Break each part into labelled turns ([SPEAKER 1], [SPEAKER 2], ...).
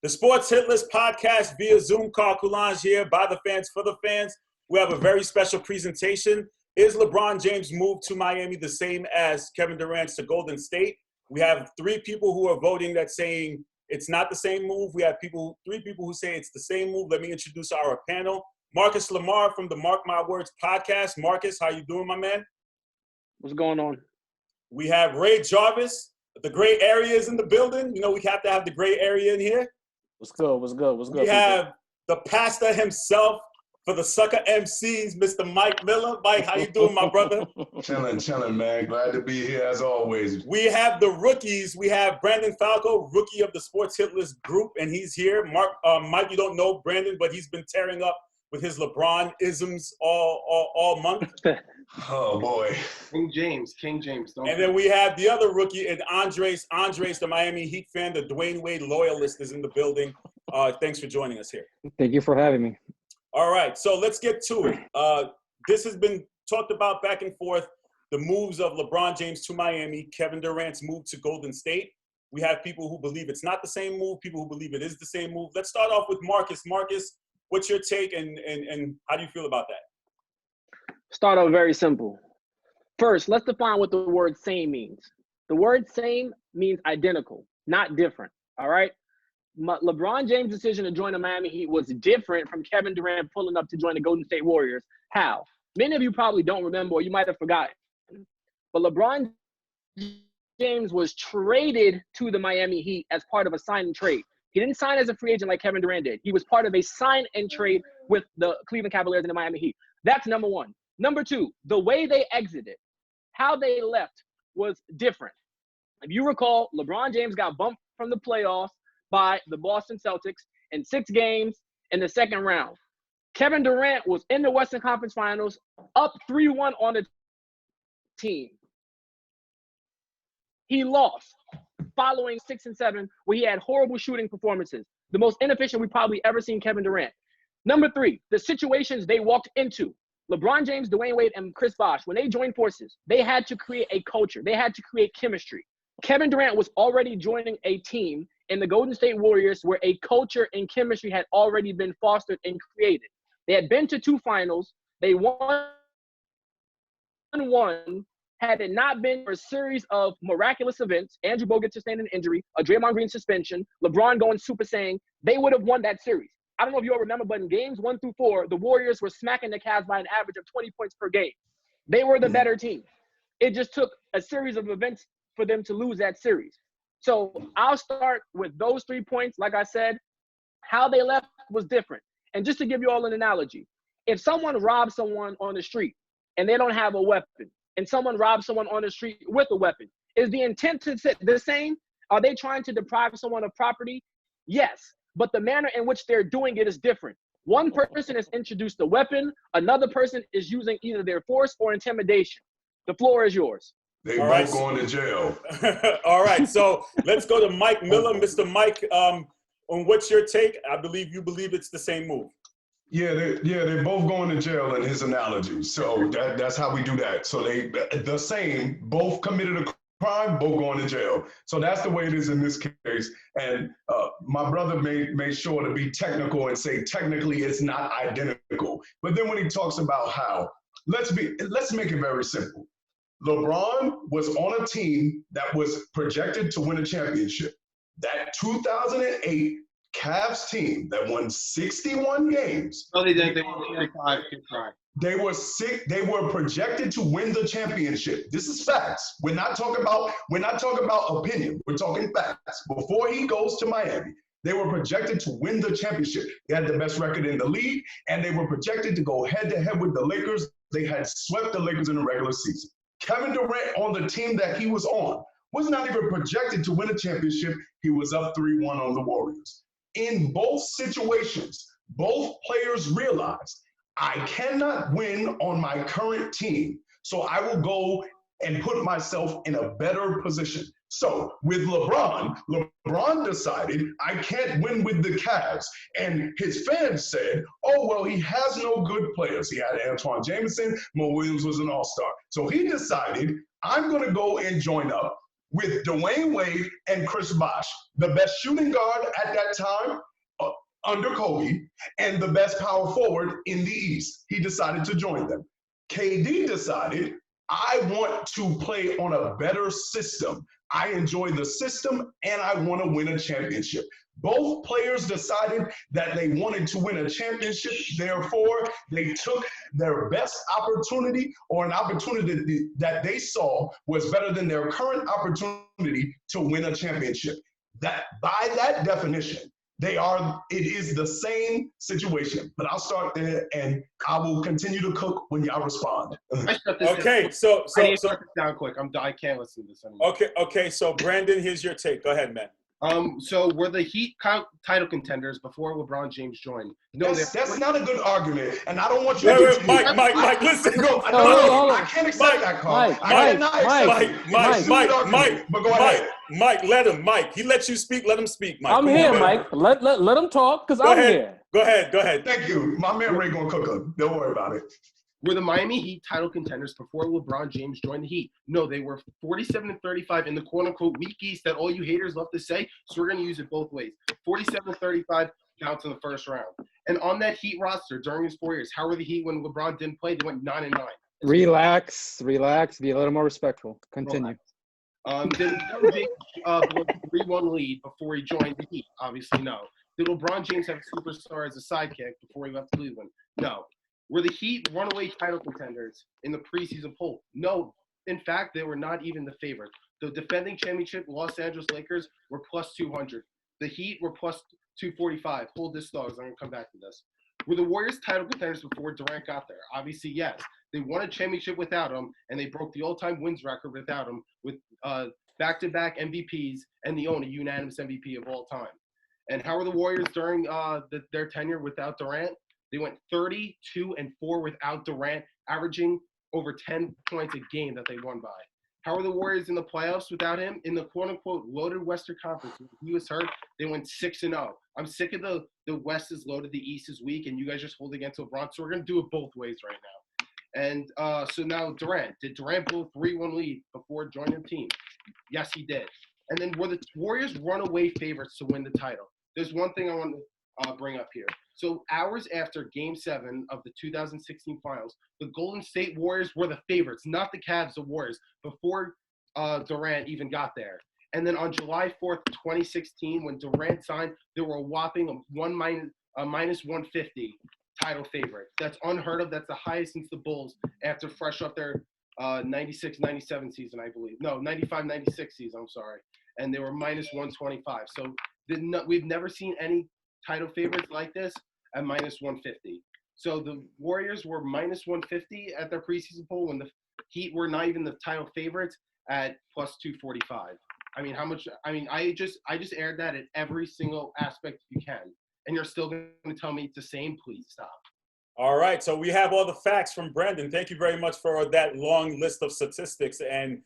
[SPEAKER 1] The Sports Hit List podcast via Zoom. Carl Coulange here, by the fans, for the fans. We have a very special presentation. Is LeBron James' move to Miami the same as Kevin Durant's to Golden State? We have three people who are voting that saying it's not the same move. We have three people who say it's the same move. Let me introduce our panel. Marcus Lamar from the Mark My Words podcast. Marcus, how you doing, my man?
[SPEAKER 2] What's going on?
[SPEAKER 1] We have Ray Jarvis. The gray area is in the building. You know, we have to have the gray area in here.
[SPEAKER 2] What's good? What's good? What's good?
[SPEAKER 1] We have the pastor himself for the sucker MCs, Mr. Mike Miller. Mike, how you doing, my brother?
[SPEAKER 3] Chilling, man. Glad to be here as always.
[SPEAKER 1] We have the rookies. We have Branden Falco, rookie of the Sports Hit List group, and he's here. Mike, you don't know Branden, but he's been tearing up with his LeBron-isms all month.
[SPEAKER 3] Oh, boy.
[SPEAKER 4] King James.
[SPEAKER 1] And then we have the other rookie, and Andres, the Miami Heat fan, the Dwayne Wade loyalist is in the building. Thanks for joining us here.
[SPEAKER 2] Thank you for having me.
[SPEAKER 1] All right, so let's get to it. This has been talked about back and forth, the moves of LeBron James to Miami, Kevin Durant's move to Golden State. We have people who believe it's not the same move, people who believe it is the same move. Let's start off with Marcus. Marcus, what's your take and how do you feel about that?
[SPEAKER 2] Start off very simple. First, let's define what the word same means. The word same means identical, not different, all right? LeBron James' decision to join the Miami Heat was different from Kevin Durant pulling up to join the Golden State Warriors. How? Many of you probably don't remember, or you might have forgotten. But LeBron James was traded to the Miami Heat as part of a sign and trade. He didn't sign as a free agent like Kevin Durant did. He was part of a sign and trade with the Cleveland Cavaliers and the Miami Heat. That's number one. Number two, the way they exited, how they left was different. If you recall, LeBron James got bumped from the playoffs by the Boston Celtics in 6 games in the second round. Kevin Durant was in the Western Conference Finals, up 3-1 on the team. He lost following 6 and 7, where he had horrible shooting performances, the most inefficient we've probably ever seen Kevin Durant. Number three, the situations they walked into. LeBron James, Dwayne Wade, and Chris Bosh, when they joined forces, they had to create a culture. They had to create chemistry. Kevin Durant was already joining a team in the Golden State Warriors where a culture and chemistry had already been fostered and created. They had been to 2 finals. They won one. Had it not been for a series of miraculous events, Andrew Bogut sustained an injury, a Draymond Green suspension, LeBron going Super Saiyan, they would have won that series. I don't know if you all remember, but in games 1 through 4, the Warriors were smacking the Cavs by an average of 20 points per game. They were the better team. It just took a series of events for them to lose that series. So I'll start with those 3 points. Like I said, how they left was different. And just to give you all an analogy, if someone robs someone on the street and they don't have a weapon, and someone robs someone on the street with a weapon, is the intent to the same? Are they trying to deprive someone of property? Yes. But the manner in which they're doing it is different. One person has introduced a weapon. Another person is using either their force or intimidation. The floor is yours.
[SPEAKER 3] They both going to jail.
[SPEAKER 1] All right, so let's go to Mike Miller. Mr. Mike, on what's your take? I believe you believe it's the same move.
[SPEAKER 3] Yeah, they're both going to jail in his analogy. So that's how we do that. So they the same, both committed a crime, both going to jail. So that's the way it is in this case. And my brother made sure to be technical and say technically it's not identical. But then when he talks about how, let's make it very simple. LeBron was on a team that was projected to win a championship. That 2008 Cavs team that won 61 games.
[SPEAKER 4] No, they didn't. They won 45.
[SPEAKER 3] They were projected to win the championship. This is facts. We're not talking about opinion. We're talking facts. Before he goes to Miami, they were projected to win the championship. They had the best record in the league, and they were projected to go head-to-head with the Lakers. They had swept the Lakers in the regular season. Kevin Durant on the team that he was on was not even projected to win a championship. He was up 3-1 on the Warriors. In both situations, both players realized, I cannot win on my current team, so I will go and put myself in a better position. So with LeBron decided, I can't win with the Cavs. And his fans said, oh, well, he has no good players. He had Antoine Jameson. Mo Williams was an all-star. So he decided, I'm going to go and join up with Dwayne Wade and Chris Bosh, the best shooting guard at that time under Kobe, and the best power forward in the East. He decided to join them. KD decided, I want to play on a better system. I enjoy the system, and I want to win a championship. Both players decided that they wanted to win a championship. Therefore, they took their best opportunity, or an opportunity that they saw was better than their current opportunity to win a championship. That, by that definition, it is the same situation. But I'll start there, and I will continue to cook when y'all respond.
[SPEAKER 1] Okay, so
[SPEAKER 4] I need to shut this down quick. I can't listen to this anymore.
[SPEAKER 1] Okay. So Branden, here's your take. Go ahead, man.
[SPEAKER 4] So were the Heat title contenders before LeBron James joined? No,
[SPEAKER 3] that's not a good argument, and I don't want you
[SPEAKER 1] to. Mike, listen.
[SPEAKER 3] No, I can't accept that, Carl.
[SPEAKER 1] Mike, but go ahead. Mike, let him. Mike, he lets you speak. Let him speak, Mike.
[SPEAKER 5] I'm here, Mike. Let him talk, because I'm here.
[SPEAKER 1] Go ahead.
[SPEAKER 3] Thank you. My man Ray gonna cook him. Don't worry about it.
[SPEAKER 4] Were the Miami Heat title contenders before LeBron James joined the Heat? No, they were 47-35 in the quote-unquote weak East that all you haters love to say, so we're going to use it both ways. 47-35 down to the first round. And on that Heat roster during his 4 years, how were the Heat when LeBron didn't play? They went 9-9.
[SPEAKER 5] Relax. Be a little more respectful. Continue.
[SPEAKER 4] Did LeBron James blow a 3-1 lead before he joined the Heat? Obviously, no. Did LeBron James have a superstar as a sidekick before he left Cleveland? No. Were the Heat runaway title contenders in the preseason poll? No. In fact, they were not even the favorite. The defending championship Los Angeles Lakers were plus 200. The Heat were plus 245. Hold this thought, I'm going to come back to this. Were the Warriors title contenders before Durant got there? Obviously, yes. They won a championship without him, and they broke the all-time wins record without him with back-to-back MVPs and the only unanimous MVP of all time. And how were the Warriors during their tenure without Durant? They went 32-4 without Durant, averaging over 10 points a game that they won by. How are the Warriors in the playoffs without him? In the quote-unquote loaded Western Conference, when he was hurt, they went 6-0. I'm sick of the West is loaded, the East is weak, and you guys just hold against LeBron. So we're going to do it both ways right now. And so now Durant. Did Durant blow a 3-1 lead before joining the team? Yes, he did. And then were the Warriors runaway favorites to win the title? There's one thing I want to bring up here. So hours after Game 7 of the 2016 Finals, the Golden State Warriors were the favorites, not the Cavs, the Warriors, before Durant even got there. And then on July 4th, 2016, when Durant signed, there were a whopping minus 150 title favorite. That's unheard of. That's the highest since the Bulls after fresh off their 96-97 season, I believe. No, 95-96 season, I'm sorry. And they were minus 125. So we've never seen any title favorites like this at minus 150. So the Warriors were minus 150 at their preseason poll when the Heat were not even the title favorites at plus 245. I mean, how much? I mean, I just aired that at every single aspect you can, and you're still going to tell me it's the same? Please stop.
[SPEAKER 1] All right, so we have all the facts from Branden. Thank you very much for that long list of statistics and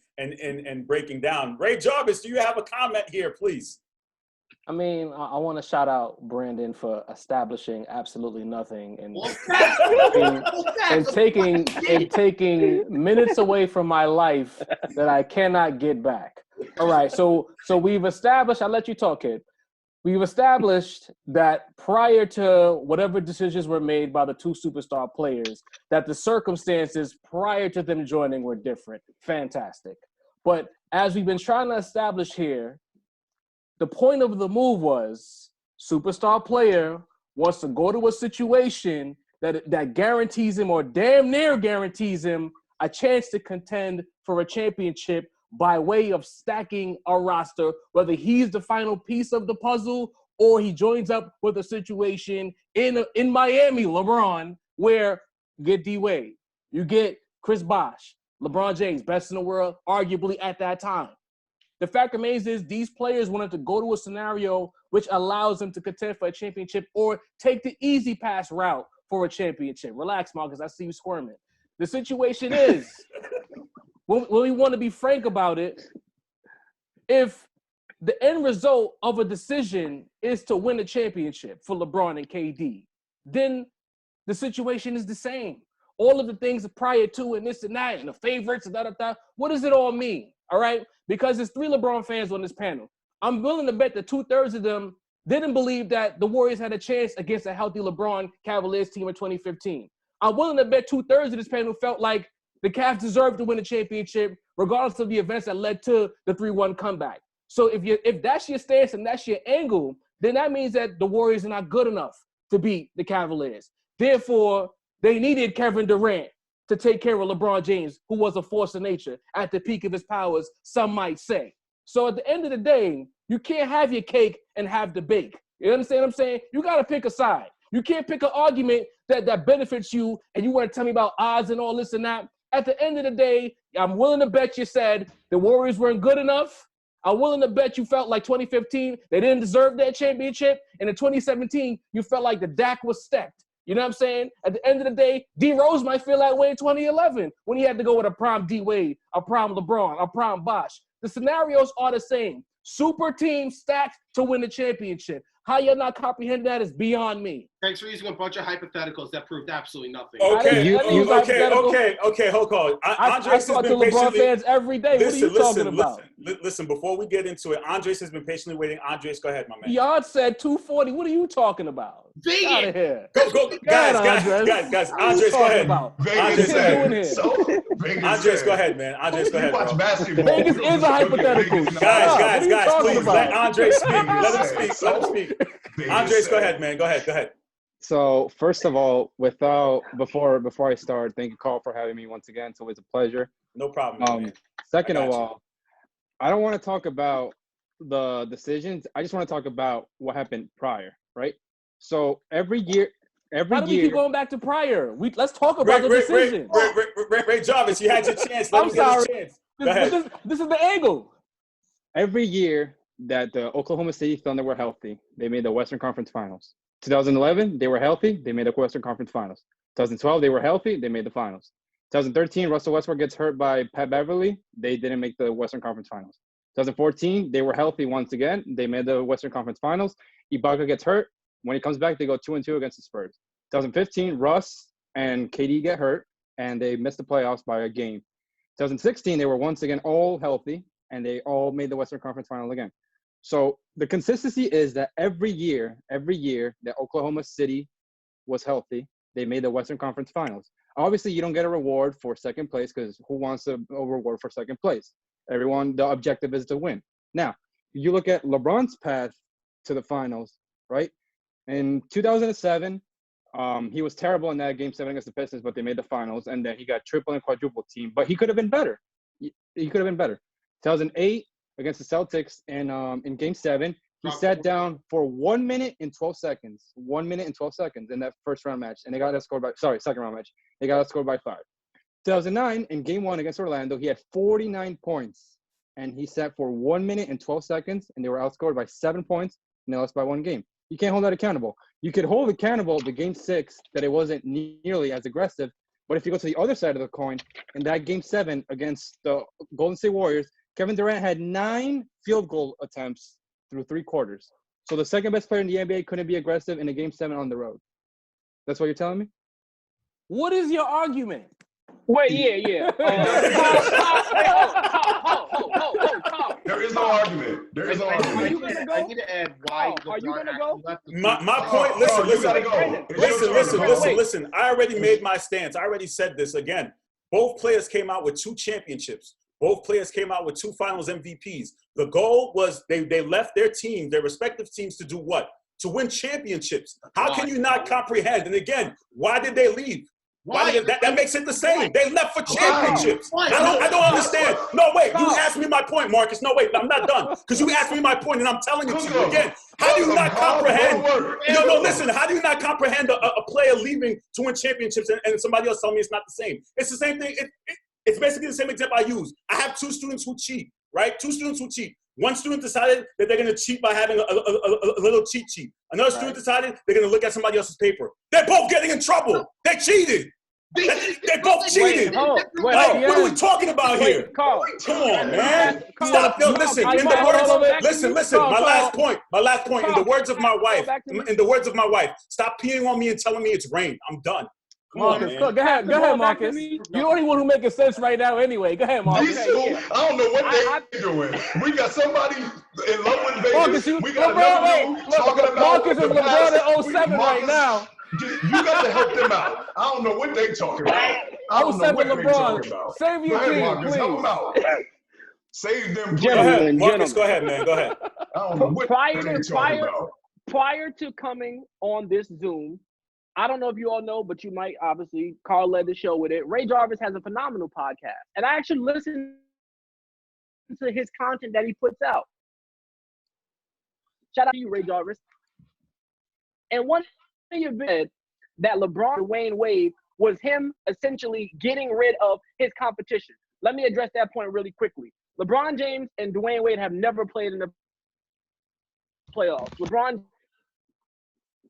[SPEAKER 1] breaking down. Ray Jarvis, do you have a comment here, please?
[SPEAKER 5] I mean, I want to shout out Branden for establishing absolutely nothing and taking minutes away from my life that I cannot get back. All right, so we've established. I'll let you talk, kid. We've established that prior to whatever decisions were made by the two superstar players, that the circumstances prior to them joining were different. Fantastic. But as we've been trying to establish here, the point of the move was superstar player wants to go to a situation that guarantees him or damn near guarantees him a chance to contend for a championship by way of stacking a roster, whether he's the final piece of the puzzle or he joins up with a situation in Miami, LeBron, where you get D-Wade, you get Chris Bosh, LeBron James, best in the world, arguably at that time. The fact remains is these players wanted to go to a scenario which allows them to contend for a championship or take the easy pass route for a championship. Relax, Marcus. I see you squirming. The situation is, when we want to be frank about it, if the end result of a decision is to win a championship for LeBron and KD, then the situation is the same. All of the things prior to and this and that and the favorites and da-da-da, what does it all mean? all right? Because there's 3 LeBron fans on this panel. I'm willing to bet that 2/3 of them didn't believe that the Warriors had a chance against a healthy LeBron Cavaliers team in 2015. I'm willing to bet 2/3 of this panel felt like the Cavs deserved to win the championship, regardless of the events that led to the 3-1 comeback. So if that's your stance and that's your angle, then that means that the Warriors are not good enough to beat the Cavaliers. Therefore, they needed Kevin Durant to take care of LeBron James, who was a force of nature at the peak of his powers, some might say. So at the end of the day, you can't have your cake and have the bake. You understand what I'm saying? You got to pick a side. You can't pick an argument that benefits you and you want to tell me about odds and all this and that. At the end of the day, I'm willing to bet you said the Warriors weren't good enough. I'm willing to bet you felt like 2015, they didn't deserve that championship. And in 2017, you felt like the deck was stacked. You know what I'm saying? At the end of the day, D Rose might feel that way in 2011 when he had to go with a prime D Wade, a prime LeBron, a prime Bosh. The scenarios are the same. Super team stacked to win the championship. How you're not comprehend that is beyond me.
[SPEAKER 4] Thanks for using a bunch of hypotheticals that proved absolutely nothing.
[SPEAKER 1] Okay, hold on.
[SPEAKER 5] I talk to LeBron fans every day. What are you talking about?
[SPEAKER 1] Listen, before we get into it, Andres has been patiently waiting. Andres, go ahead, my man.
[SPEAKER 5] Yard said 240. What are you talking about? Get out of here.
[SPEAKER 1] Go. Guys. Andres, go ahead. Andres, go ahead, man. Andres, go ahead.
[SPEAKER 3] Watch basketball.
[SPEAKER 5] Vegas is a hypothetical.
[SPEAKER 1] Guys, please let Andres speak. Let him speak. Andres, go ahead, man. Go ahead.
[SPEAKER 6] So first of all, before I start, thank you, Carl, for having me once again. It's always a pleasure.
[SPEAKER 1] No problem.
[SPEAKER 6] Second of all, I don't want to talk about the decisions. I just want to talk about what happened prior, right? So every year.
[SPEAKER 5] Why do we keep going back to prior? Let's talk about the decision.
[SPEAKER 1] Ray Jarvis, you had your chance.
[SPEAKER 5] I'm sorry. This is the angle.
[SPEAKER 6] Every year that the Oklahoma City Thunder were healthy, they made the Western Conference Finals. 2011, they were healthy, they made the Western Conference Finals. 2012, they were healthy, they made the finals. 2013, Russell Westbrook gets hurt by Pat Beverly, they didn't make the Western Conference Finals. 2014, they were healthy once again, they made the Western Conference Finals. Ibaka gets hurt. When he comes back, they go 2-2 against the Spurs. 2015, Russ and KD get hurt, and they missed the playoffs by a game. 2016, they were once again all healthy, and they all made the Western Conference Final again. So the consistency is that every year that Oklahoma City was healthy, they made the Western Conference Finals. Obviously, you don't get a reward for second place because who wants a reward for second place? The objective is to win. Now, you look at LeBron's path to the finals, right? In 2007, he was terrible in that Game 7 against the Pistons, but they made the finals, and then he got triple and quadruple team. But he could have been better. 2008 against the Celtics in Game 7, he sat down for 1 minute and 12 seconds. 1 minute and 12 seconds in that second round match. They got outscored by 5. 2009 in Game 1 against Orlando, he had 49 points, and he sat for 1 minute and 12 seconds, and they were outscored by 7 points, and they lost by 1 game. You can't hold that accountable. You could hold accountable the Game 6 that it wasn't nearly as aggressive, but if you go to the other side of the coin, in that Game 7 against the Golden State Warriors, Kevin Durant had 9 field goal attempts through 3 quarters. So the second best player in the NBA couldn't be aggressive in a Game 7 on the road. That's what you're telling me?
[SPEAKER 5] What is your argument?
[SPEAKER 2] Wait, yeah.
[SPEAKER 3] There is no argument.
[SPEAKER 4] I need to add why.
[SPEAKER 2] Are you gonna go?
[SPEAKER 1] My point. Listen. I already made my stance. I already said this again. Both players came out with 2 championships. Both players came out with 2 Finals MVPs. The goal was they left their team, their respective teams, to do what? To win championships. How can you not comprehend? And again, why did they leave? Why? That makes it the same. They left for championships. I don't understand. No, wait. You asked me my point, Marcus. No, wait. I'm not done. Because you asked me my point, and I'm telling it to you again. How do you not comprehend? No, listen. How do you not comprehend a player leaving to win championships and somebody else telling me it's not the same? It's the same thing. It's basically the same example I use. I have 2 students who cheat, right? 2 students who cheat. One student decided that they're going to cheat by having a little cheat sheet. Another student decided they're going to look at somebody else's paper. They're both getting in trouble. They cheated. They both cheated. What are we talking about here? Come on, man. Stop. No, listen. Listen. My last point. In the words of my wife. Stop peeing on me and telling me it's rain. I'm done. Come on,
[SPEAKER 5] Marcus,
[SPEAKER 1] man.
[SPEAKER 5] go ahead, Marcus.
[SPEAKER 2] Me.
[SPEAKER 5] You're the only one who making sense right now anyway. Go ahead, Marcus.
[SPEAKER 3] These two, I don't know what they're doing. We got somebody in love with Vegas.
[SPEAKER 5] Marcus,
[SPEAKER 3] We got
[SPEAKER 5] LeBron,
[SPEAKER 3] another dude talking about
[SPEAKER 5] Marcus is
[SPEAKER 3] the
[SPEAKER 5] LeBron
[SPEAKER 3] past.
[SPEAKER 5] at 07 right now.
[SPEAKER 3] You got to help them out. I don't know what they talking about. I don't know
[SPEAKER 5] 07
[SPEAKER 3] what they talking
[SPEAKER 5] LeBron.
[SPEAKER 3] about.
[SPEAKER 5] Save your
[SPEAKER 3] Go ahead,
[SPEAKER 5] team,
[SPEAKER 3] Marcus. Help them
[SPEAKER 5] please.
[SPEAKER 3] out. Save them, please.
[SPEAKER 1] Go ahead,
[SPEAKER 2] Gentlemen,
[SPEAKER 1] Marcus. Go ahead, man. Go ahead.
[SPEAKER 3] I don't know what they're talking about.
[SPEAKER 2] Prior to coming on this Zoom, I don't know if you all know, but you might obviously. Carl led the show with it. Ray Jarvis has a phenomenal podcast, and I actually listen to his content that he puts out. Shout out to you, Ray Jarvis. And one thing you said that LeBron and Dwayne Wade was him essentially getting rid of his competition. Let me address that point really quickly. LeBron James and Dwayne Wade have never played in the playoffs. LeBron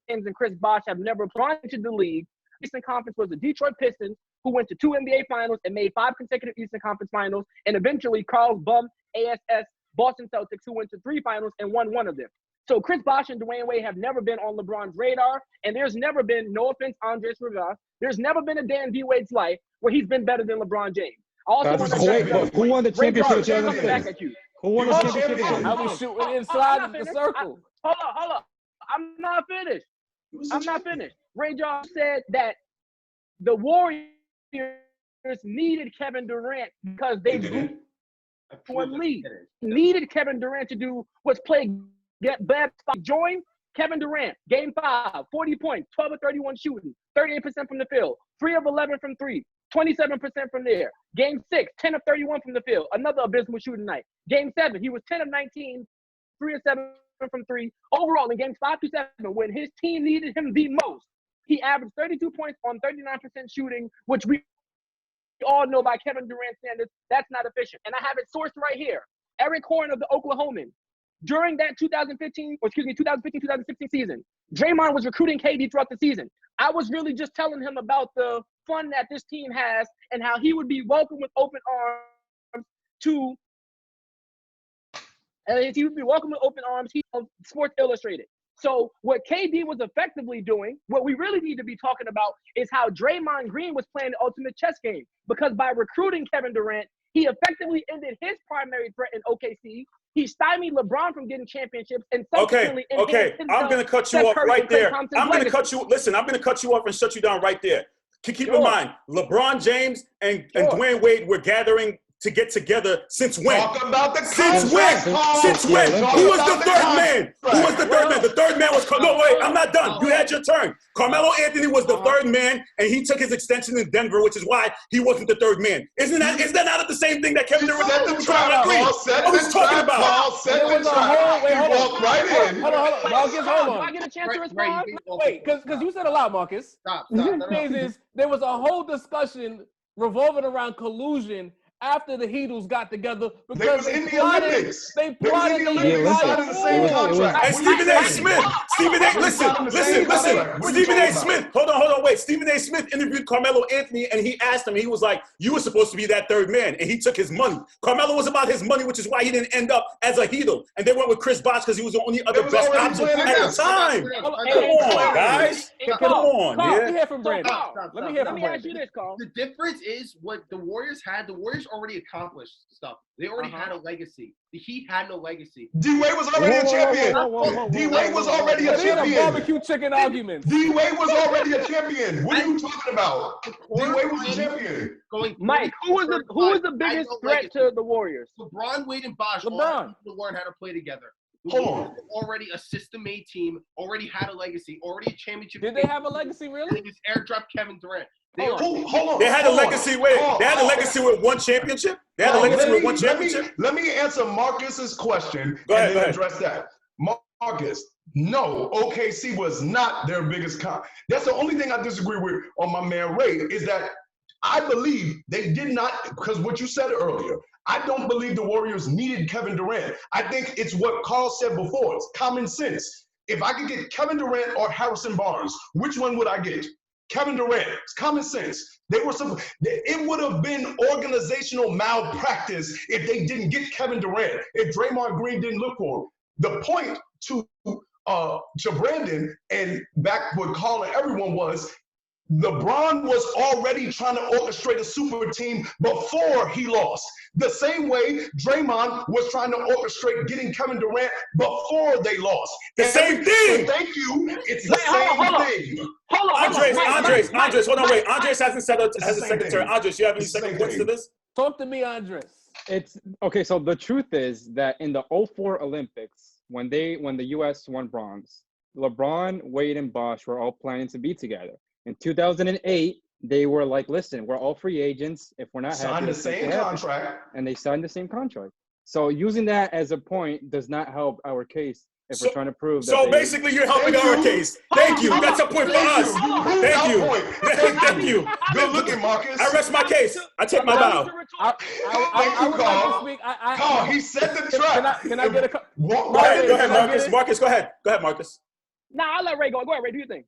[SPEAKER 2] James and Chris Bosh have never played into the league. Eastern Conference was the Detroit Pistons, who went to 2 NBA Finals and made 5 consecutive Eastern Conference Finals, and eventually Carl's bum ASS Boston Celtics, who went to 3 finals and won 1 of them. So Chris Bosh and Dwayne Wade have never been on LeBron's radar, and there's never been, no offense, Andres Rivas, there's never been a day in D Wade's life where he's been better than LeBron James. I also want to
[SPEAKER 6] who won the championship in
[SPEAKER 2] coming back
[SPEAKER 6] 2006?
[SPEAKER 2] at you.
[SPEAKER 6] Who won the championship?
[SPEAKER 5] I was shooting inside the circle.
[SPEAKER 2] Hold up. I'm not finished. Ray Jarvis said that the Warriors needed Kevin Durant because they blew one lead. Needed Kevin Durant to do what's get bad spot. Join Kevin Durant, game 5, 40 points, 12 of 31 shooting, 38% from the field, 3 of 11 from 3, 27% from there. Game 6, 10 of 31 from the field, another abysmal shooting night. Game 7, he was 10 of 19, 3 of 7 from 3. Overall, in games 5 to 7, when his team needed him the most, he averaged 32 points on 39% shooting, which we all know by Kevin Durant standards, that's not efficient. And I have it sourced right here. Eric Horn of the Oklahoman. During that 2015-2016 season, Draymond was recruiting KD throughout the season. I was really just telling him about the fun that this team has and how he would be welcome with open arms to Sports Illustrated. So what KD was effectively doing, what we really need to be talking about is how Draymond Green was playing the ultimate chess game. Because by recruiting Kevin Durant, he effectively ended his primary threat in OKC. He stymied LeBron from getting championships and subsequently
[SPEAKER 1] Okay. I'm going to cut you off right there. I'm going to cut you off and shut you down right there. Keep in mind, LeBron James and Dwayne Wade were gathering to get together since when?
[SPEAKER 3] Talk about the
[SPEAKER 1] Since when? Since when? Who was the third man? Who was the third man? The third man was no, wait, I'm not done. You had your turn. Carmelo Anthony was the third man, and he took his extension in Denver, which is why he wasn't the third man. Is that not the same thing that Kevin Durant was talking about?
[SPEAKER 3] Walk right in.
[SPEAKER 5] Hold on. Marcus, hold on.
[SPEAKER 2] Do I get a chance to respond?
[SPEAKER 5] Wait, because you said a lot, Marcus.
[SPEAKER 4] Stop.
[SPEAKER 5] The thing is, there was a whole discussion revolving around collusion after the Heatles got together
[SPEAKER 3] They was in the Olympics.
[SPEAKER 5] They plotted
[SPEAKER 3] the Olympics. Signed the same contract.
[SPEAKER 1] And Stephen A. Smith. Listen. Stephen A. Smith. Hold on. Wait. Stephen A. Smith interviewed Carmelo Anthony, and he asked him. He was like, "You were supposed to be that third man," and he took his money. Carmelo was about his money, which is why he didn't end up as a Heatle. And they went with Chris Bosh because he was the only other best option at the time. Come on, guys. Come on,
[SPEAKER 5] Carl,
[SPEAKER 1] yeah.
[SPEAKER 5] let me hear from Branden.
[SPEAKER 2] Let me ask you this, Carl.
[SPEAKER 4] The difference is what the Warriors had. The Warriors already accomplished stuff. They already had a legacy. The Heat had no legacy.
[SPEAKER 3] D-Wade was already a champion. D-Wade was already a champion.
[SPEAKER 5] Barbecue chicken arguments.
[SPEAKER 3] D-Wade was already a champion. What are you talking about? D-Wade was a champion.
[SPEAKER 2] Mike, who was the biggest threat to the Warriors?
[SPEAKER 4] LeBron, Wade, and Bosh all had to learn how to play together.
[SPEAKER 3] Hold on.
[SPEAKER 4] Already a system-made team, already had a legacy, already a championship.
[SPEAKER 5] Did they have a legacy, really?
[SPEAKER 4] They just airdropped Kevin Durant.
[SPEAKER 3] Hold on.
[SPEAKER 1] They had a legacy with one championship. They had a legacy with one championship.
[SPEAKER 3] Let me answer Marcus's question
[SPEAKER 1] Go ahead.
[SPEAKER 3] address that. Marcus, no, OKC was not their biggest That's the only thing I disagree with on my man Ray is that I believe they did not, because what you said earlier, I don't believe the Warriors needed Kevin Durant. I think it's what Carl said before. It's common sense. If I could get Kevin Durant or Harrison Barnes, which one would I get? Kevin Durant. It's common sense. It would have been organizational malpractice if they didn't get Kevin Durant, if Draymond Green didn't look for him. The point to Branden and back with Carl and everyone was LeBron was already trying to orchestrate a super team before he lost. The same way Draymond was trying to orchestrate getting Kevin Durant before they lost.
[SPEAKER 1] The same thing.
[SPEAKER 3] Thank you. It's the same thing.
[SPEAKER 1] Andres, hold on, wait. Andres hasn't said a
[SPEAKER 3] same
[SPEAKER 1] second turn.
[SPEAKER 3] thing.
[SPEAKER 1] Andres, you have any
[SPEAKER 3] It's the
[SPEAKER 1] second
[SPEAKER 3] same
[SPEAKER 1] points to
[SPEAKER 3] thing.
[SPEAKER 1] this?
[SPEAKER 5] Talk to me, Andres.
[SPEAKER 6] It's okay. So the truth is that in the '04 Olympics, when the U.S. won bronze, LeBron, Wade, and Bosh were all planning to be together. In 2008, they were like, "Listen, we're all free agents. If we're not
[SPEAKER 3] Signed
[SPEAKER 6] happy,
[SPEAKER 3] the same contract.
[SPEAKER 6] and they signed the same contract. So using that as a point does not help our case if we're trying to prove that.
[SPEAKER 1] So basically, you're helping our case. Thank you. That's a point for us. Thank you. Thank you.
[SPEAKER 3] Good looking, Marcus.
[SPEAKER 1] I rest my case. I take my bow.
[SPEAKER 5] I would like to speak.
[SPEAKER 3] Carl, he set the trap.
[SPEAKER 5] Can I get a?
[SPEAKER 1] Go ahead, Marcus. Marcus, go ahead. Go ahead, Marcus.
[SPEAKER 2] Nah, I'll let Ray go. Go ahead, Ray. Do your thing.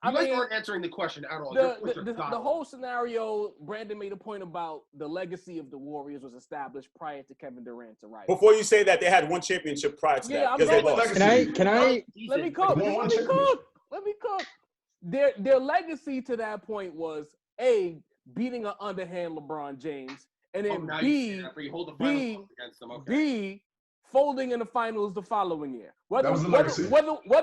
[SPEAKER 4] You guys aren't answering the question at all.
[SPEAKER 5] The whole scenario, Branden made a point about the legacy of the Warriors was established prior to Kevin Durant's arrival.
[SPEAKER 1] Before you say that, they had one championship prior to that because they lost.
[SPEAKER 6] Can I?
[SPEAKER 5] Let me cook. Let me cook. Their legacy to that point was A, beating an underhand LeBron James, and then B, folding in the finals the following year. Whether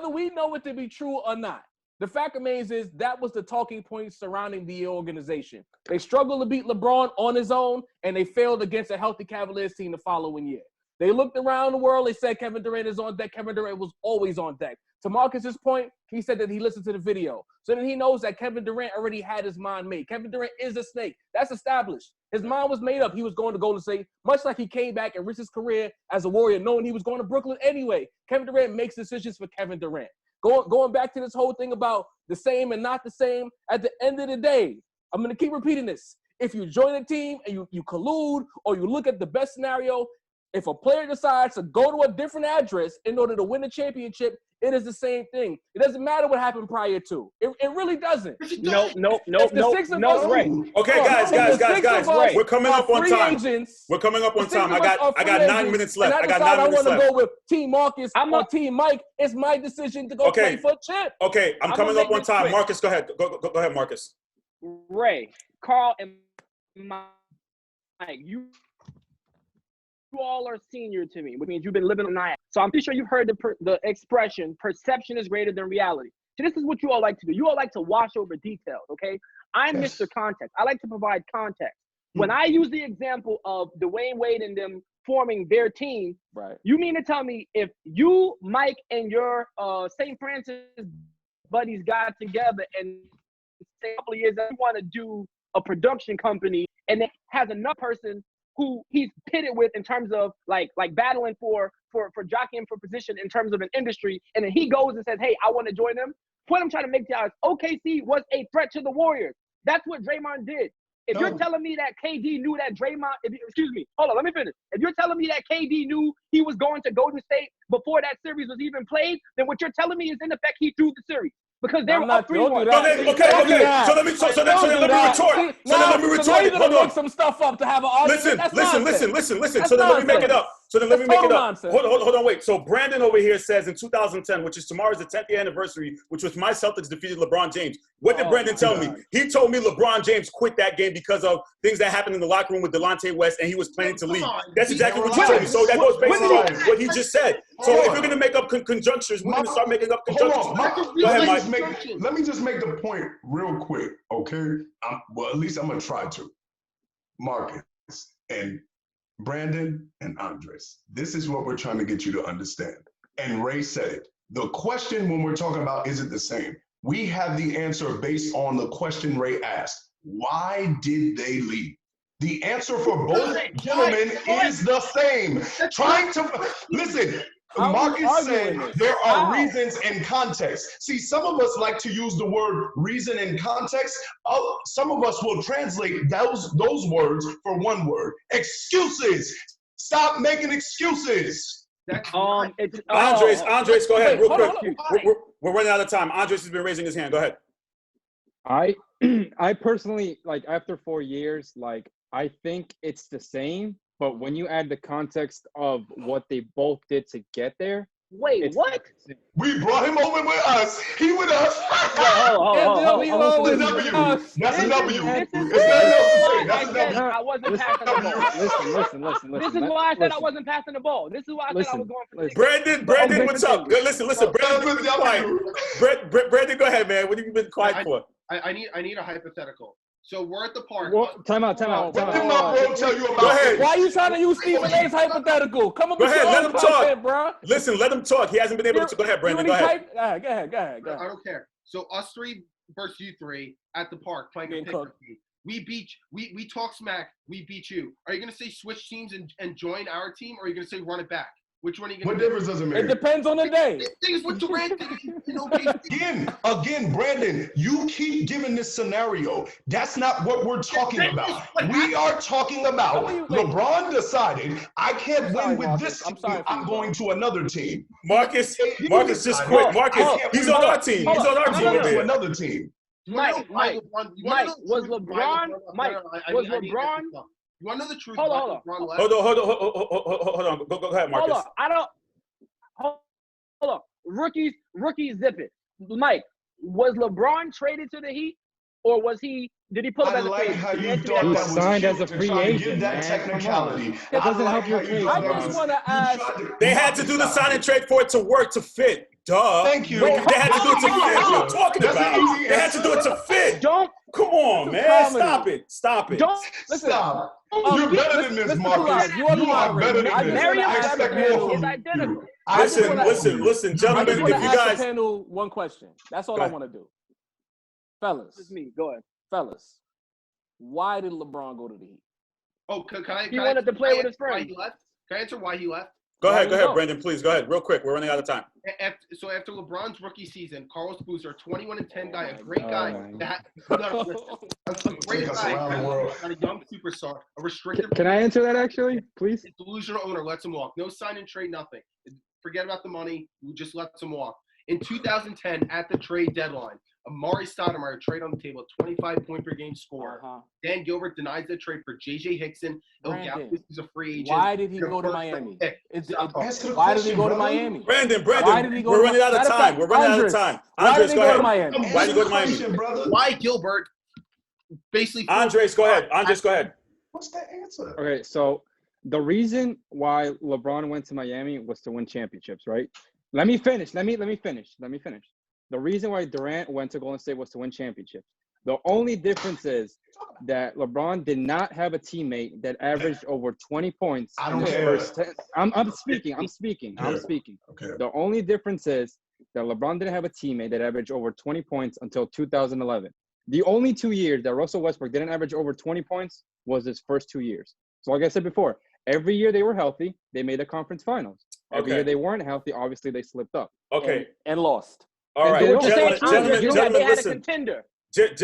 [SPEAKER 5] we know it to be true or not. The fact remains is that was the talking point surrounding the organization. They struggled to beat LeBron on his own, and they failed against a healthy Cavaliers team the following year. They looked around the world. They said Kevin Durant is on deck. Kevin Durant was always on deck. To Marcus's point, he said that he listened to the video. So then he knows that Kevin Durant already had his mind made. Kevin Durant is a snake. That's established. His mind was made up. He was going to Golden State, much like he came back and risked his career as a Warrior, knowing he was going to Brooklyn anyway. Kevin Durant makes decisions for Kevin Durant. Going back to this whole thing about the same and not the same, at the end of the day, I'm going to keep repeating this. If you join a team and you collude or you look at the best scenario, if a player decides to go to a different address in order to win a championship, it is the same thing. It doesn't matter what happened prior to. It really doesn't.
[SPEAKER 2] No, Ray.
[SPEAKER 1] Okay, guys. We're coming up on time. We're coming up on time. I got 9 minutes left.
[SPEAKER 5] I want to go with Team Marcus or Team Mike. It's my decision to go play for a chip.
[SPEAKER 1] Okay, I'm coming up on time. Marcus, go ahead. Go ahead, Marcus.
[SPEAKER 2] Ray, Carl, and Mike, you all are senior to me, which means you've been living on night. So I'm pretty sure you've heard the expression, perception is greater than reality. So this is what you all like to do. You all like to wash over details, okay? I'm Mr. Context. I like to provide context. When I use the example of Dwayne Wade and them forming their team,
[SPEAKER 5] right?
[SPEAKER 2] You mean to tell me if you, Mike, and your St. Francis buddies got together and say a couple of years that you want to do a production company and it has another person who he's pitted with in terms of like battling for jockeying for position in terms of an industry, and then he goes and says, hey, I want to join them. Point I'm trying to make to y'all is OKC was a threat to the Warriors. That's what Draymond did. If you're telling me that KD knew that Draymond, hold on, let me finish. If you're telling me that KD knew he was going to Golden State before that series was even played, then what you're telling me is in effect he threw the series. Because they were up 3-1.
[SPEAKER 1] Okay. So let me retort. Let me retort.
[SPEAKER 5] Hold on. Make some stuff up to have an argument.
[SPEAKER 1] Listen. So then let me make it up. Hold on, wait. So Branden over here says in 2010, which is tomorrow's the 10th year anniversary, which was my Celtics defeated LeBron James. What did Branden tell me? He told me LeBron James quit that game because of things that happened in the locker room with Delonte West, and he was planning to leave. That's exactly what you told me. So that goes based on what he just said. So if you're going to make up conjunctures, we're going to start making up conjunctures. Go ahead, Mike.
[SPEAKER 3] Let me just make the point real quick, okay? Well, at least I'm going to try to. Marcus and Branden and Andres, this is what we're trying to get you to understand. And Ray said it. The question when we're talking about is it the same? We have the answer based on the question Ray asked. Why did they leave? The answer for both gentlemen is the same. Listen, Marcus said there are reasons and context. See, some of us like to use the word reason and context. Some of us will translate those words for one word. Excuses. Stop making excuses.
[SPEAKER 1] Andres, go ahead, real quick. We're running out of time. Andres has been raising his hand. Go ahead.
[SPEAKER 6] I personally, after 4 years, I think it's the same. But when you add the context of what they both did to get there,
[SPEAKER 2] Wait, what?
[SPEAKER 3] We brought him over with us. He with us.
[SPEAKER 2] Hold on.
[SPEAKER 3] That's a W.
[SPEAKER 2] This is
[SPEAKER 3] It's nothing else to say.
[SPEAKER 2] why
[SPEAKER 3] That's
[SPEAKER 2] I
[SPEAKER 3] a
[SPEAKER 2] said
[SPEAKER 3] W.
[SPEAKER 2] I wasn't passing the ball.
[SPEAKER 6] Listen.
[SPEAKER 2] This is why I said I wasn't passing the ball. This is why I said I was going for six.
[SPEAKER 1] Brandon, what's up? Listen, Brandon, be quiet. Brandon, go ahead, man. What have you been quiet for?
[SPEAKER 4] I need a hypothetical. So we're at the park.
[SPEAKER 6] Time out.
[SPEAKER 3] What did my bro tell you about?
[SPEAKER 1] Go ahead.
[SPEAKER 5] Why are you trying to use Stephen A's hypothetical? Come up
[SPEAKER 1] Go
[SPEAKER 5] with
[SPEAKER 1] ahead,
[SPEAKER 5] your
[SPEAKER 1] let
[SPEAKER 5] own
[SPEAKER 1] him talk.
[SPEAKER 5] content, bro.
[SPEAKER 1] Listen, let him talk. He hasn't been able to. Go ahead, Brandon. Go ahead.
[SPEAKER 5] Go ahead.
[SPEAKER 4] I don't care. So us three versus you three at the park playing a pickup game. We talk smack. We beat you. Are you gonna say switch teams and join our team, or are you gonna say run it back? Which one are you gonna
[SPEAKER 3] What
[SPEAKER 4] do?
[SPEAKER 3] difference does it make?
[SPEAKER 5] It depends on the day.
[SPEAKER 4] Things with Durant.
[SPEAKER 3] Again, Brandon, you keep giving this scenario. That's not what we're talking about. We are talking about LeBron decided I can't win with this team. I'm going to another team.
[SPEAKER 1] Marcus, just quit. Marcus, he's on our team. He's on our team over
[SPEAKER 3] To
[SPEAKER 1] there.
[SPEAKER 3] another team.
[SPEAKER 2] Mike, was LeBron?
[SPEAKER 4] You want to know the truth?
[SPEAKER 2] Hold on.
[SPEAKER 1] Hold on. Go ahead, Marcus.
[SPEAKER 2] Hold on. Rookies, zip it. Mike, was LeBron traded to the Heat, or did he pull up
[SPEAKER 3] I
[SPEAKER 2] as a
[SPEAKER 3] like
[SPEAKER 2] free
[SPEAKER 3] how you
[SPEAKER 2] agent?
[SPEAKER 3] thought that was
[SPEAKER 6] signed
[SPEAKER 3] cute
[SPEAKER 6] as a
[SPEAKER 3] to
[SPEAKER 6] free
[SPEAKER 3] try to
[SPEAKER 6] agent,
[SPEAKER 3] give that
[SPEAKER 6] man.
[SPEAKER 3] technicality.
[SPEAKER 6] That doesn't
[SPEAKER 3] I
[SPEAKER 6] help
[SPEAKER 3] like
[SPEAKER 6] your
[SPEAKER 3] how you
[SPEAKER 6] case,
[SPEAKER 3] thought
[SPEAKER 6] bro.
[SPEAKER 3] that
[SPEAKER 5] I just
[SPEAKER 3] was-
[SPEAKER 5] want to ask.
[SPEAKER 1] They had to do the sign and trade for it to work, to fit. Duh.
[SPEAKER 3] Thank you.
[SPEAKER 1] They had to do it to fit. What are you talking
[SPEAKER 3] That's an
[SPEAKER 1] about?
[SPEAKER 3] easy
[SPEAKER 1] They had to do it to fit.
[SPEAKER 2] Don't
[SPEAKER 1] Come on, man. Stop it.
[SPEAKER 2] don't listen.
[SPEAKER 3] Stop. You're better than this, Marcus.
[SPEAKER 5] You are
[SPEAKER 3] You are better than this.
[SPEAKER 2] Mario
[SPEAKER 3] I expect more
[SPEAKER 2] is
[SPEAKER 3] from
[SPEAKER 2] identical.
[SPEAKER 3] you. I expect more from you.
[SPEAKER 1] Listen,
[SPEAKER 5] I
[SPEAKER 1] gentlemen.
[SPEAKER 5] just want
[SPEAKER 1] If
[SPEAKER 5] to
[SPEAKER 1] you
[SPEAKER 5] ask the
[SPEAKER 1] guys,
[SPEAKER 5] panel one question. That's all I want to do.
[SPEAKER 2] This is me. Go ahead.
[SPEAKER 5] Fellas, why did LeBron go to the Heat?
[SPEAKER 4] Oh, can I?
[SPEAKER 2] He wanted to play with his friends.
[SPEAKER 4] Can I answer why he left?
[SPEAKER 1] go ahead, Brandon. Please go ahead, real quick. We're running out of time.
[SPEAKER 4] After LeBron's rookie season, Carlos Boozer, 21-10 guy, a great guy, a great guy, a young superstar, a restricted.
[SPEAKER 6] Can I answer that actually, please?
[SPEAKER 4] Delusional owner lets him walk. No sign and trade, nothing. Forget about the money. We just lets him walk. In 2010, at the trade deadline, Amari Stoudemire trade on the table, 25-point-per-game scorer. Dan Gilbert denies the trade for J.J. Hickson.
[SPEAKER 5] Brandon,
[SPEAKER 4] He's a free agent.
[SPEAKER 5] why did he go to Miami?
[SPEAKER 3] Answer the
[SPEAKER 5] Why did he
[SPEAKER 3] question,
[SPEAKER 5] go to
[SPEAKER 3] brother.
[SPEAKER 5] Miami?
[SPEAKER 1] Brandon,
[SPEAKER 5] Why did he go
[SPEAKER 1] we're
[SPEAKER 5] to
[SPEAKER 1] running out of time. We're running out of time. Andres, go ahead. Why did he go to Miami?
[SPEAKER 4] Why Gilbert basically.
[SPEAKER 1] Andres, go ahead.
[SPEAKER 3] What's the answer?
[SPEAKER 6] Okay, so the reason why LeBron went to Miami was to win championships, right? Let me finish. The reason why Durant went to Golden State was to win championships. The only difference is that LeBron did not have a teammate that averaged over 20 points.
[SPEAKER 3] I don't care.
[SPEAKER 6] I'm speaking.
[SPEAKER 3] Okay.
[SPEAKER 6] The only difference is that LeBron didn't have a teammate that averaged over 20 points until 2011. The only 2 years that Russell Westbrook didn't average over 20 points was his first 2 years. So like I said before, every year they were healthy, they made the conference finals. Every year they weren't healthy, obviously they slipped up.
[SPEAKER 1] Okay.
[SPEAKER 5] And lost.
[SPEAKER 1] All right.
[SPEAKER 2] Gentlemen, listen.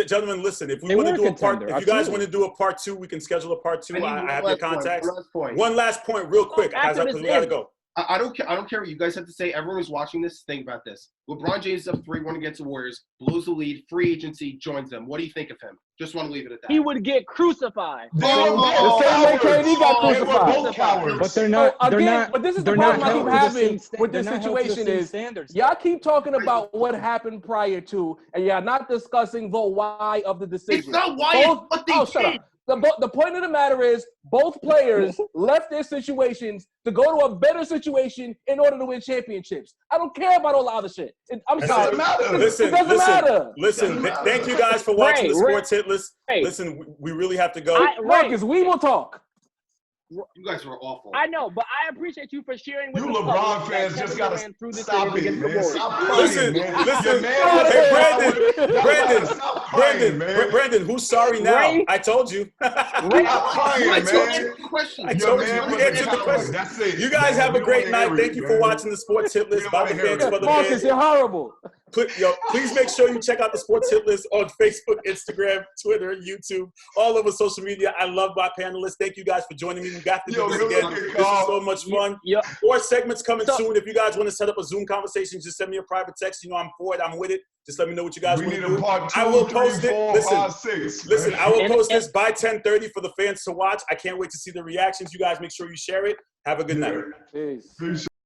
[SPEAKER 1] Gentlemen, listen. If we want to do a part, if you guys want to do a part 2, we can schedule a part 2. I have your contacts. One last point, real quick, because we gotta go.
[SPEAKER 4] I don't care what you guys have to say. Everyone who's watching this, think about this. LeBron James is up 3-1 against the Warriors, blows the lead, free agency, joins them. What do you think of him? Just want to leave it at that.
[SPEAKER 2] He would get crucified.
[SPEAKER 6] The same way KD got crucified. But they're not.
[SPEAKER 5] But this is the problem I keep having with this situation is y'all keep talking about what happened prior to, and y'all not discussing the why of the decision.
[SPEAKER 4] It's not why. It's what they did.
[SPEAKER 5] Shut up. The point of the matter is both players left their situations to go to a better situation in order to win championships. I don't care about all the other shit. I'm sorry.
[SPEAKER 3] It doesn't matter.
[SPEAKER 5] It doesn't matter.
[SPEAKER 1] Listen, thank you guys for watching the Sports Hit List. Listen, we really have to go.
[SPEAKER 5] Marcus, we will talk.
[SPEAKER 4] You guys were awful.
[SPEAKER 2] I know, but I appreciate you for sharing with
[SPEAKER 3] You
[SPEAKER 2] the
[SPEAKER 3] LeBron
[SPEAKER 2] public
[SPEAKER 3] fans
[SPEAKER 2] that
[SPEAKER 3] just
[SPEAKER 2] Kevin
[SPEAKER 3] gotta
[SPEAKER 2] Durant threw this
[SPEAKER 3] stop
[SPEAKER 2] series
[SPEAKER 3] it,
[SPEAKER 2] against the
[SPEAKER 3] man.
[SPEAKER 2] Warriors.
[SPEAKER 3] Stop crying, man.
[SPEAKER 1] Listen.
[SPEAKER 3] Stop crying, man.
[SPEAKER 1] Brandon, who's sorry now?
[SPEAKER 2] Ray?
[SPEAKER 1] I told you.
[SPEAKER 3] Stop crying,
[SPEAKER 1] I told
[SPEAKER 3] man.
[SPEAKER 1] you.
[SPEAKER 4] Question.
[SPEAKER 1] I told you. We answered the question.
[SPEAKER 3] That's it.
[SPEAKER 1] You guys have a great night. Thank you for watching the Sports Hit List by the fans for the
[SPEAKER 5] Marcus,
[SPEAKER 1] fans.
[SPEAKER 5] you're horrible.
[SPEAKER 1] Please make sure you check out the Sports Hit List on Facebook, Instagram, Twitter, YouTube, all over social media. I love my panelists. Thank you guys for joining me. We got to do this again. This is so much fun. 4 segments coming soon. If you guys want to set up a Zoom conversation, just send me a private text. You know I'm for it. I'm with it. Just let me know what you guys want to do. I will post it. Listen, I will post this by 10:30 for the fans to watch. I can't wait to see the reactions. You guys make sure you share it. Have a good night.
[SPEAKER 5] Peace.